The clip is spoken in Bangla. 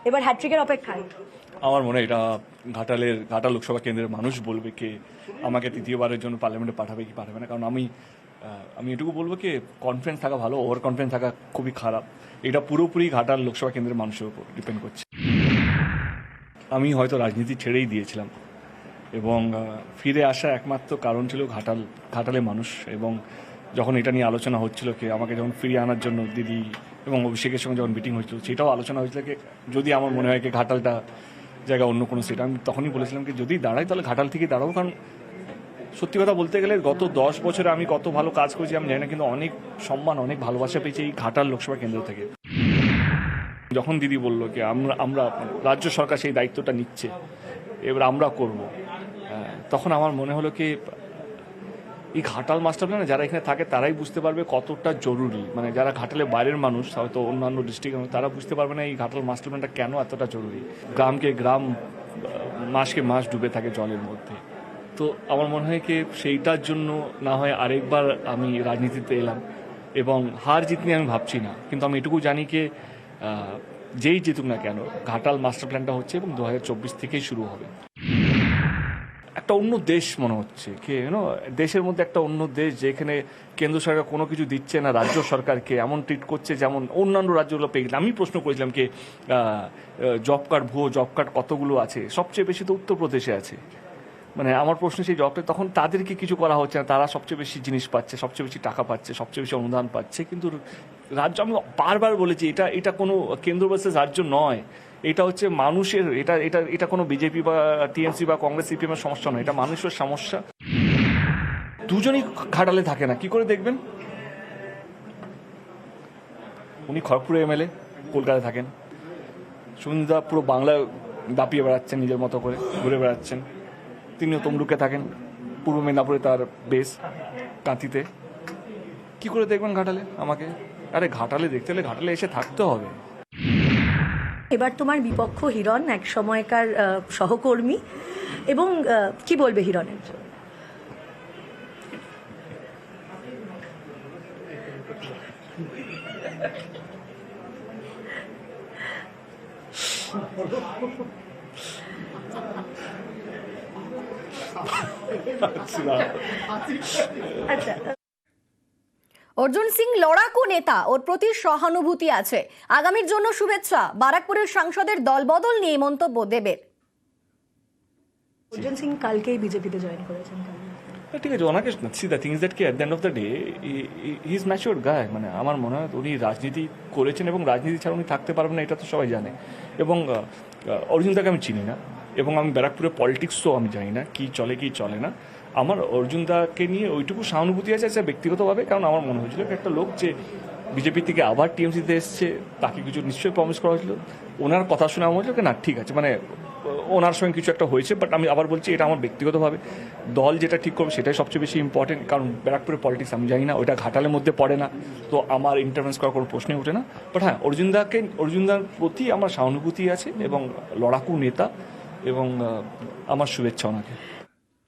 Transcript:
এবার হ্যাট্রিকের অপেক্ষায়। আমার মনে হয় এটা ঘাটাল লোকসভা কেন্দ্রের মানুষ বলবে কে আমাকে তৃতীয়বারের জন্য পার্লামেন্টে পাঠাবে কি পাঠাবে না। কারণ আমি এটুকু বলবো কি কনফিডেন্স থাকা ভালো, ওভার কনফিডেন্স থাকা খুবই খারাপ। এটা পুরোপুরি ঘাটাল লোকসভা কেন্দ্রের মানুষের উপর ডিপেন্ড করছে। আমি হয়তো রাজনীতি ছেড়েই দিয়েছিলাম এবং ফিরে আসা একমাত্র কারণ ছিল ঘাটালের মানুষ। এবং যখন এটা নিয়ে আলোচনা হচ্ছিল কি আমাকে যখন ফিরিয়ে আনার জন্য দিদি এবং অভিষেকের সঙ্গে যখন মিটিং হয়েছিল সেটাও আলোচনা হয়েছিল কি যদি আমার মনে হয় কি ঘাটালটা জায়গা অন্য কোনো সিট, আমি তখনই বলেছিলাম কি যদি দাঁড়াই তাহলে ঘাটাল থেকেই দাঁড়াবো। কারণ সত্যি কথা বলতে গেলে গত 10 বছরে আমি কত ভালো কাজ করেছি আমি জানি না, কিন্তু অনেক সম্মান অনেক ভালোবাসা পেয়েছি এই ঘাটাল লোকসভা কেন্দ্র থেকে। যখন দিদি বললো কি আমরা রাজ্য সরকার সেই দায়িত্বটা নিচ্ছে, এবার আমরা করব, তখন আমার মনে হলো কি এই ঘাটাল মাস্টার প্ল্যানে যারা এখানে থাকে তারাই বুঝতে পারবে কতটা জরুরি। মানে যারা ঘাটালের বাইরের মানুষ হয়তো অন্যান্য ডিস্ট্রিক্টের তারা বুঝতে পারবে না এই ঘাটাল মাস্টার প্ল্যানটা কেন এতটা জরুরি। গ্রামকে গ্রাম, মাসকে মাস ডুবে থাকে জলের মধ্যে। তো আমার মনে হয় কি সেইটার জন্য না হয় আরেকবার আমি রাজনীতিতে এলাম। এবং হার জিত নিয়ে আমি ভাবছি না, কিন্তু আমি এটুকু জানি কি যেই জিতুক না কেন ঘাটাল মাস্টার প্ল্যানটা হচ্ছে এবং 2024 থেকেই শুরু হবে। একটা অন্য দেশ মনে হচ্ছে কি দেশের মধ্যে একটা অন্য দেশ, যেখানে কেন্দ্র সরকার কোনো কিছু দিচ্ছে না, রাজ্য সরকারকে এমন ট্রিট করছে যেমন অন্যান্য রাজ্যগুলো পেয়ে গেছে। আমি প্রশ্ন করেছিলাম কি জব কার্ড, ভুয়ো জব কার্ড কতগুলো আছে, সবচেয়ে বেশি তো উত্তরপ্রদেশে আছে। মানে আমার প্রশ্ন সেই জবটা তখন তাদেরকে কিছু করা হচ্ছে না, তারা সবচেয়ে বেশি জিনিস পাচ্ছে, সবচেয়ে বেশি টাকা পাচ্ছে, সবচেয়ে বেশি অনুদান পাচ্ছে। কিন্তু রাজ্য, আমি বারবার বলেছি এটা কোনো কেন্দ্র ভার্সেস রাজ্য নয়, এটা হচ্ছে মানুষের, এটা এটা এটা কোনো বিজেপি বা টিএমসি বা কংগ্রেস সিপিএম এর সমস্যা নয়, এটা মানুষের সমস্যা। দুজনই ঘাটালে থাকে না, কি করে দেখবেন? উনি খড়গপুরে এমএলএ, কলকাতায় থাকেন। সুনীলদা পুরো বাংলায় দাপিয়ে বেড়াচ্ছেন, নিজের মতো করে ঘুরে বেড়াচ্ছেন। তিনিও তমলুকে থাকেন, পূর্ব মেদিনীপুরে তার বেস, কাঁথিতে। কি করে দেখবেন ঘাটালে আমাকে? আরে ঘাটালে দেখতে হলে ঘাটালে এসে থাকতে হবে। এবার তোমার বিপক্ষ হিরণ, এক সময়কার সহকর্মী, এবং কি বলবে হিরণের? আচ্ছা, অর্জুন সিং লড়াকু নেতা, ওর প্রতি সহানুভূতি আছে, আগামীর জন্য শুভেচ্ছা। বারাকপুরের সাংসদের দলবদল নিয়ে মন্তব্য দেবের। অর্জুন সিং কালকেই বিজেপিতে জয়েন করেছেন। ঠিক আছে, ওনাকে সি দ্য থিংস দ্যাট কি at the end of the day he is mature গায়। মানে আমার মনে হয় উনি রাজনীতি করেছেন এবং রাজনীতি ছাড়া উনি থাকতে পারবেন না, এটা তো সবাই জানে। এবং অর্জুনদাকে আমি চিনি না এবং আমি ব্যারাকপুরের পলিটিক্সও আমি জানি না কি চলে কি চলে না। আমার অর্জুনদাকে নিয়ে ওইটুকু সহানুভূতি আছে ব্যক্তিগতভাবে, কারণ আমার মনে হয়েছিল একটা লোক যে বিজেপি থেকে আবার টিএমসিতে এসছে, তাকে কিছু নিশ্চয়ই প্রমিস করা হয়েছিল। ওনার কথা শুনে আমার হয়েছিল না ঠিক আছে, মানে ওনার সঙ্গে কিছু একটা হয়েছে। বাট আমি আবার বলছি এটা আমার ব্যক্তিগতভাবে, দল যেটা ঠিক করবে সেটাই সবচেয়ে বেশি ইম্পর্টেন্ট। কারণ ব্যারাকপুরের পলিটিক্স আমি জানি না, ওইটা ঘাটালের মধ্যে পড়ে না, তো আমার ইন্টারভেন্স করার কোনো প্রশ্নই ওঠে না। বাট হ্যাঁ, অর্জুনদার প্রতি আমার সহানুভূতি আছে এবং লড়াকু নেতা, এবং আমার শুভেচ্ছা ওনাকে।